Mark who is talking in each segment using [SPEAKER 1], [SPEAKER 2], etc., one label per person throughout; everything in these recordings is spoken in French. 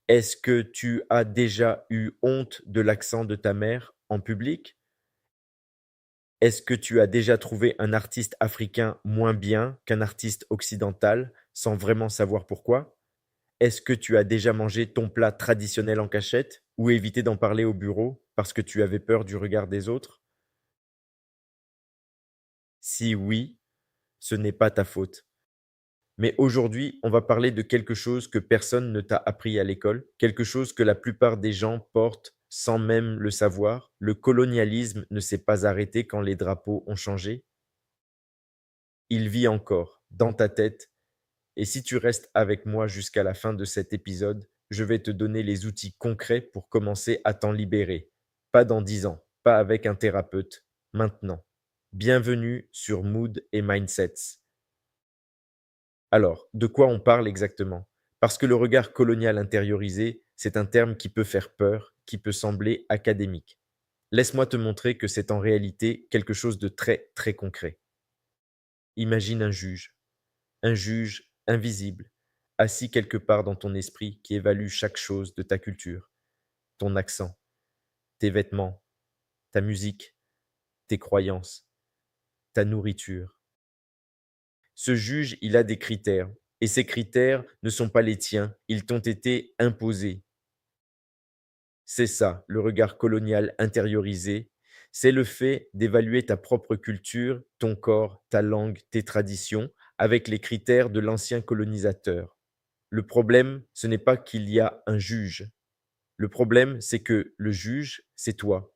[SPEAKER 1] Est-ce que tu as déjà eu honte de l'accent de ta mère en public? Est-ce que tu as déjà trouvé un artiste africain moins bien qu'un artiste occidental sans vraiment savoir pourquoi? Est-ce que tu as déjà mangé ton plat traditionnel en cachette ou évité d'en parler au bureau parce que tu avais peur du regard des autres? Si oui, ce n'est pas ta faute. Mais aujourd'hui, on va parler de quelque chose que personne ne t'a appris à l'école, quelque chose que la plupart des gens portent sans même le savoir. Le colonialisme ne s'est pas arrêté quand les drapeaux ont changé. Il vit encore dans ta tête. Et si tu restes avec moi jusqu'à la fin de cet épisode, je vais te donner les outils concrets pour commencer à t'en libérer. Pas dans 10 ans, pas avec un thérapeute, maintenant. Bienvenue sur Mood et Mindsets. Alors, de quoi on parle exactement? Parce que le regard colonial intériorisé, c'est un terme qui peut faire peur, qui peut sembler académique. Laisse-moi te montrer que c'est en réalité quelque chose de très, très concret. Imagine un juge invisible, assis quelque part dans ton esprit qui évalue chaque chose de ta culture, ton accent, tes vêtements, ta musique, tes croyances, ta nourriture. Ce juge, il a des critères, et ces critères ne sont pas les tiens, ils t'ont été imposés. C'est ça, le regard colonial intériorisé. C'est le fait d'évaluer ta propre culture, ton corps, ta langue, tes traditions, avec les critères de l'ancien colonisateur. Le problème, ce n'est pas qu'il y a un juge. Le problème, c'est que le juge, c'est toi.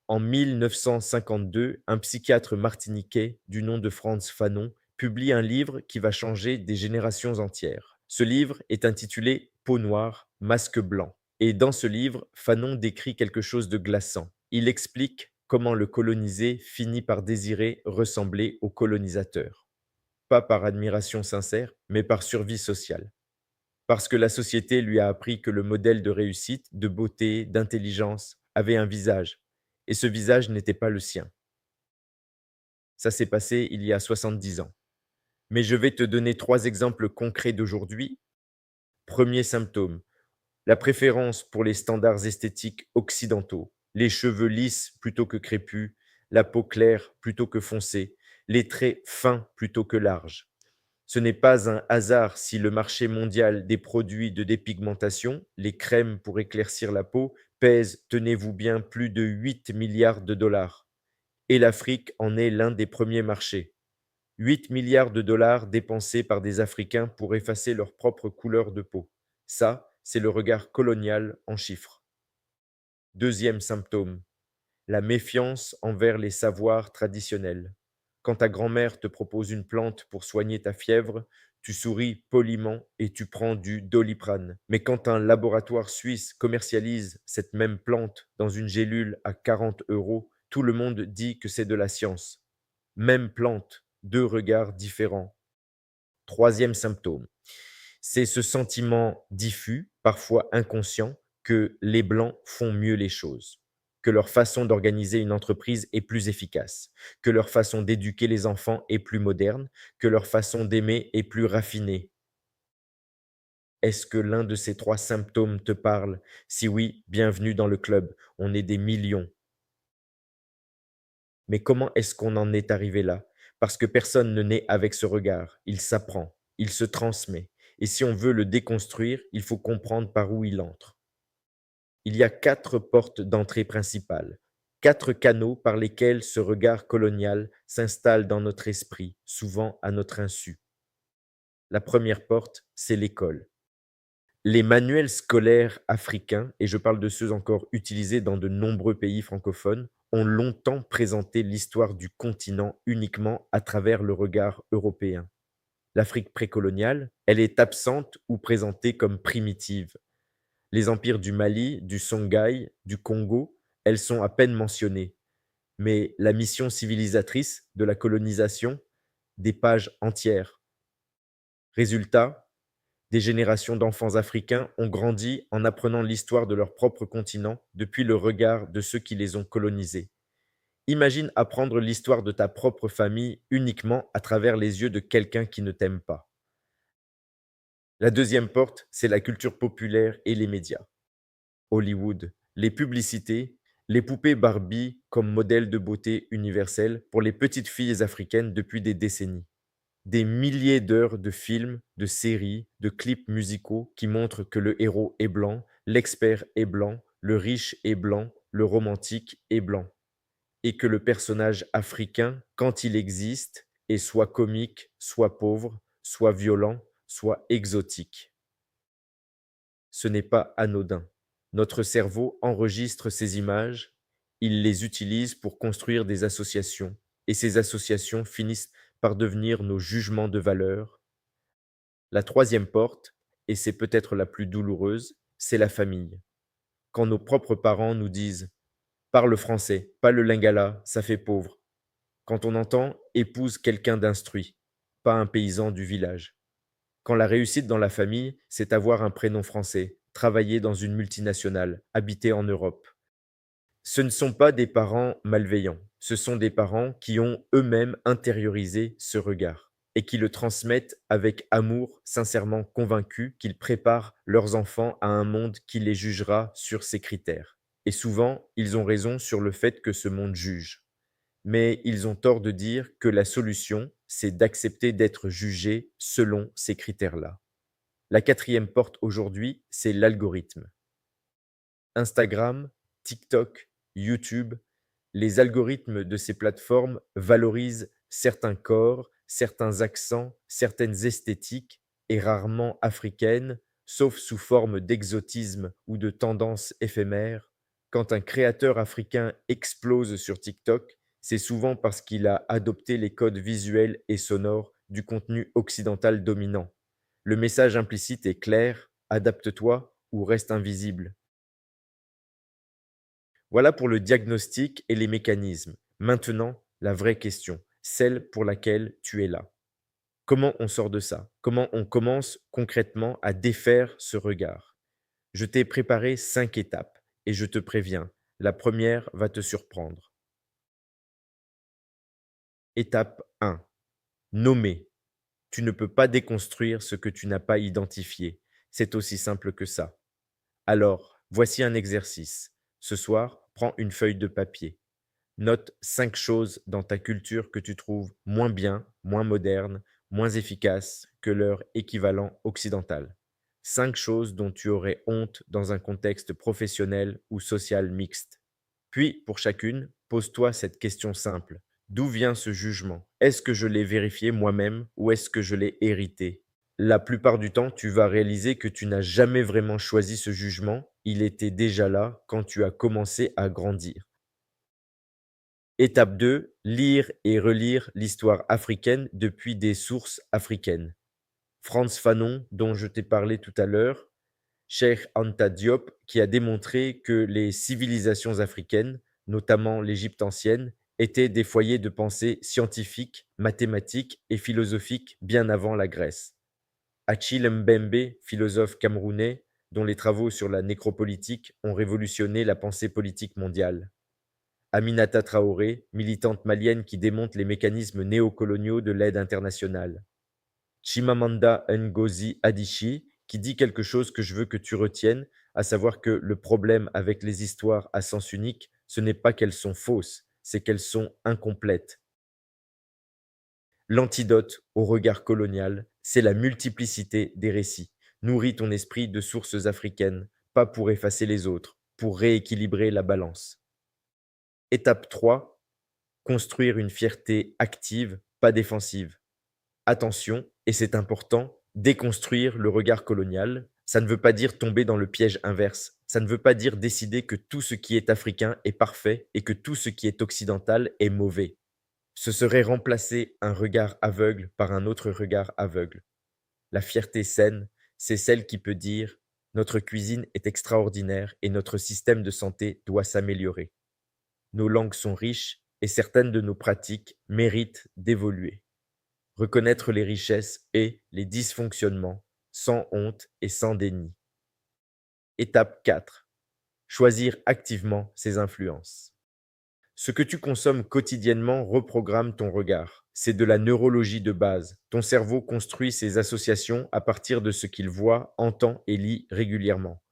[SPEAKER 1] En 1952, un psychiatre martiniquais du nom de Frantz Fanon publie un livre qui va changer des générations entières. Ce livre est intitulé Peau noire, masque blanc. Et dans ce livre, Fanon décrit quelque chose de glaçant. Il explique comment le colonisé finit par désirer ressembler au colonisateur. Pas par admiration sincère, mais par survie sociale. Parce que la société lui a appris que le modèle de réussite, de beauté, d'intelligence avait un visage, et ce visage n'était pas le sien. Ça s'est passé il y a 70 ans. Mais je vais te donner 3 exemples concrets d'aujourd'hui. Premier symptôme, la préférence pour les standards esthétiques occidentaux, les cheveux lisses plutôt que crépus, la peau claire plutôt que foncée, les traits fins plutôt que larges. Ce n'est pas un hasard si le marché mondial des produits de dépigmentation, les crèmes pour éclaircir la peau, pèse, tenez-vous bien, plus de 8 milliards de dollars. Et l'Afrique en est l'un des premiers marchés. 8 milliards de dollars dépensés par des Africains pour effacer leur propre couleur de peau. Ça, c'est le regard colonial en chiffres. Deuxième symptôme, la méfiance envers les savoirs traditionnels. Quand ta grand-mère te propose une plante pour soigner ta fièvre, tu souris poliment et tu prends du Doliprane. Mais quand un laboratoire suisse commercialise cette même plante dans une gélule à 40 euros, tout le monde dit que c'est de la science. Même plante, deux regards différents. Troisième symptôme, c'est ce sentiment diffus, parfois inconscient, que les Blancs font mieux les choses, que leur façon d'organiser une entreprise est plus efficace, que leur façon d'éduquer les enfants est plus moderne, que leur façon d'aimer est plus raffinée. Est-ce que l'un de ces 3 symptômes te parle? Si oui, bienvenue dans le club, on est des millions. Mais comment est-ce qu'on en est arrivé là? Parce que personne ne naît avec ce regard, il s'apprend, il se transmet. Et si on veut le déconstruire, il faut comprendre par où il entre. Il y a 4 portes d'entrée principales, 4 canaux par lesquels ce regard colonial s'installe dans notre esprit, souvent à notre insu. La première porte, c'est l'école. Les manuels scolaires africains, et je parle de ceux encore utilisés dans de nombreux pays francophones, ont longtemps présenté l'histoire du continent uniquement à travers le regard européen. L'Afrique précoloniale, elle est absente ou présentée comme primitive. Les empires du Mali, du Songhai, du Congo, elles sont à peine mentionnées. Mais la mission civilisatrice de la colonisation, des pages entières. Résultat, des générations d'enfants africains ont grandi en apprenant l'histoire de leur propre continent depuis le regard de ceux qui les ont colonisés. Imagine apprendre l'histoire de ta propre famille uniquement à travers les yeux de quelqu'un qui ne t'aime pas. La deuxième porte, c'est la culture populaire et les médias. Hollywood, les publicités, les poupées Barbie comme modèle de beauté universelle pour les petites filles africaines depuis des décennies. Des milliers d'heures de films, de séries, de clips musicaux qui montrent que le héros est blanc, l'expert est blanc, le riche est blanc, le romantique est blanc. Et que le personnage africain, quand il existe, est soit comique, soit pauvre, soit violent, soit exotique. Ce n'est pas anodin. Notre cerveau enregistre ces images, il les utilise pour construire des associations, et ces associations finissent par devenir nos jugements de valeur. La troisième porte, et c'est peut-être la plus douloureuse, c'est la famille. Quand nos propres parents nous disent parle français, pas le lingala, ça fait pauvre. Quand on entend épouse quelqu'un d'instruit, pas un paysan du village. Quand la réussite dans la famille, c'est avoir un prénom français, travailler dans une multinationale, habiter en Europe. Ce ne sont pas des parents malveillants, ce sont des parents qui ont eux-mêmes intériorisé ce regard et qui le transmettent avec amour, sincèrement convaincus qu'ils préparent leurs enfants à un monde qui les jugera sur ces critères. Et souvent, ils ont raison sur le fait que ce monde juge. Mais ils ont tort de dire que la solution, c'est d'accepter d'être jugé selon ces critères-là. La quatrième porte aujourd'hui, c'est l'algorithme. Instagram, TikTok, YouTube, les algorithmes de ces plateformes valorisent certains corps, certains accents, certaines esthétiques, et rarement africaines, sauf sous forme d'exotisme ou de tendances éphémères. Quand un créateur africain explose sur TikTok, c'est souvent parce qu'il a adopté les codes visuels et sonores du contenu occidental dominant. Le message implicite est clair: adapte-toi ou reste invisible. Voilà pour le diagnostic et les mécanismes. Maintenant, la vraie question, celle pour laquelle tu es là. Comment on sort de ça? Comment on commence concrètement à défaire ce regard? Je t'ai préparé 5 étapes et je te préviens, la première va te surprendre. Étape 1. Nommer. Tu ne peux pas déconstruire ce que tu n'as pas identifié. C'est aussi simple que ça. Alors, voici un exercice. Ce soir, prends une feuille de papier. Note 5 choses dans ta culture que tu trouves moins bien, moins moderne, moins efficaces que leur équivalent occidental. 5 choses dont tu aurais honte dans un contexte professionnel ou social mixte. Puis, pour chacune, pose-toi cette question simple. D'où vient ce jugement? Est-ce que je l'ai vérifié moi-même ou est-ce que je l'ai hérité? La plupart du temps, tu vas réaliser que tu n'as jamais vraiment choisi ce jugement. Il était déjà là quand tu as commencé à grandir. Étape 2, lire et relire l'histoire africaine depuis des sources africaines. Frantz Fanon, dont je t'ai parlé tout à l'heure, Cheikh Anta Diop, qui a démontré que les civilisations africaines, notamment l'Égypte ancienne, étaient des foyers de pensée scientifiques, mathématiques et philosophiques bien avant la Grèce. Achille Mbembe, philosophe camerounais, dont les travaux sur la nécropolitique ont révolutionné la pensée politique mondiale. Aminata Traoré, militante malienne qui démonte les mécanismes néocoloniaux de l'aide internationale. Chimamanda Ngozi Adichie, qui dit quelque chose que je veux que tu retiennes, à savoir que le problème avec les histoires à sens unique, ce n'est pas qu'elles sont fausses, c'est qu'elles sont incomplètes. L'antidote au regard colonial, c'est la multiplicité des récits. Nourris ton esprit de sources africaines, pas pour effacer les autres, pour rééquilibrer la balance. Étape 3, construire une fierté active, pas défensive. Attention, et c'est important, déconstruire le regard colonial, ça ne veut pas dire tomber dans le piège inverse. Ça ne veut pas dire décider que tout ce qui est africain est parfait et que tout ce qui est occidental est mauvais. Ce serait remplacer un regard aveugle par un autre regard aveugle. La fierté saine, c'est celle qui peut dire notre cuisine est extraordinaire et notre système de santé doit s'améliorer. Nos langues sont riches et certaines de nos pratiques méritent d'évoluer. Reconnaître les richesses et les dysfonctionnements sans honte et sans déni. Étape 4. Choisir activement ses influences. Ce que tu consommes quotidiennement reprogramme ton regard. C'est de la neurologie de base. Ton cerveau construit ses associations à partir de ce qu'il voit, entend et lit régulièrement.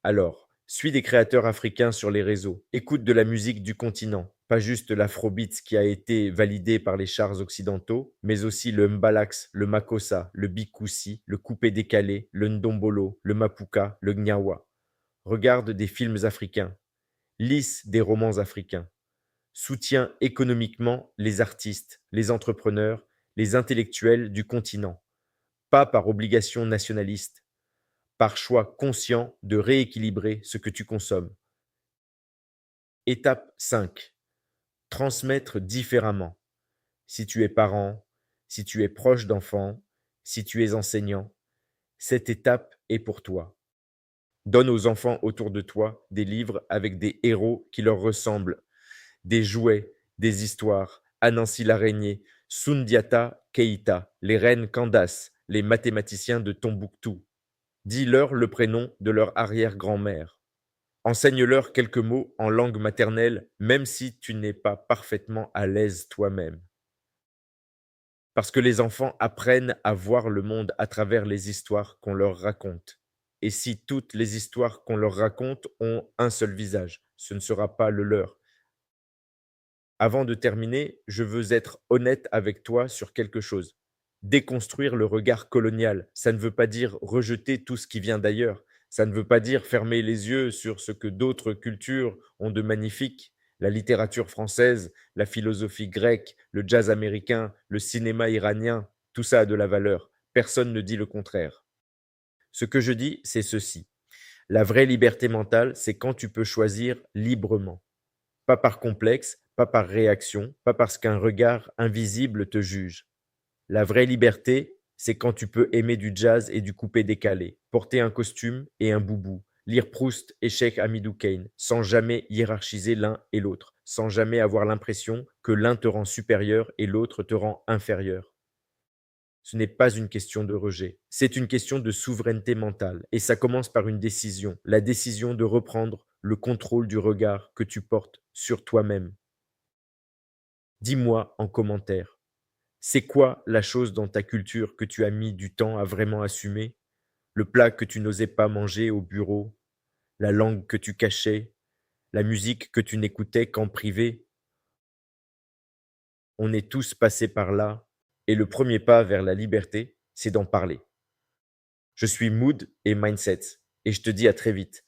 [SPEAKER 1] Alors, suis des créateurs africains sur les réseaux. Écoute de la musique du continent, pas juste l'afrobeat qui a été validé par les chars occidentaux, mais aussi le mbalax, le makossa, le bikoussi, le coupé décalé, le ndombolo, le mapuka, le gnawa. Regarde des films africains. Lis des romans africains. Soutiens économiquement les artistes, les entrepreneurs, les intellectuels du continent, pas par obligation nationaliste, par choix conscient de rééquilibrer ce que tu consommes. Étape 5. Transmettre différemment. Si tu es parent, si tu es proche d'enfants, si tu es enseignant, cette étape est pour toi. Donne aux enfants autour de toi des livres avec des héros qui leur ressemblent, des jouets, des histoires, Anansi l'araignée, Sundiata Keita, les reines Candace, les mathématiciens de Tombouctou. Dis-leur le prénom de leur arrière-grand-mère. Enseigne-leur quelques mots en langue maternelle, même si tu n'es pas parfaitement à l'aise toi-même. Parce que les enfants apprennent à voir le monde à travers les histoires qu'on leur raconte. Et si toutes les histoires qu'on leur raconte ont un seul visage, ce ne sera pas le leur. Avant de terminer, je veux être honnête avec toi sur quelque chose. Déconstruire le regard colonial, ça ne veut pas dire rejeter tout ce qui vient d'ailleurs. Ça ne veut pas dire fermer les yeux sur ce que d'autres cultures ont de magnifique. La littérature française, la philosophie grecque, le jazz américain, le cinéma iranien, tout ça a de la valeur. Personne ne dit le contraire. Ce que je dis, c'est ceci. La vraie liberté mentale, c'est quand tu peux choisir librement. Pas par complexe, pas par réaction, pas parce qu'un regard invisible te juge. La vraie liberté, c'est quand tu peux aimer du jazz et du coupé décalé, porter un costume et un boubou, lire Proust et Cheikh Hamidou Kane, sans jamais hiérarchiser l'un et l'autre, sans jamais avoir l'impression que l'un te rend supérieur et l'autre te rend inférieur. Ce n'est pas une question de rejet, c'est une question de souveraineté mentale, et ça commence par une décision, la décision de reprendre le contrôle du regard que tu portes sur toi-même. Dis-moi en commentaire, c'est quoi la chose dans ta culture que tu as mis du temps à vraiment assumer? Le plat que tu n'osais pas manger au bureau, la langue que tu cachais, la musique que tu n'écoutais qu'en privé? On est tous passés par là, et le premier pas vers la liberté, c'est d'en parler. Je suis Mood et Mindset, et je te dis à très vite.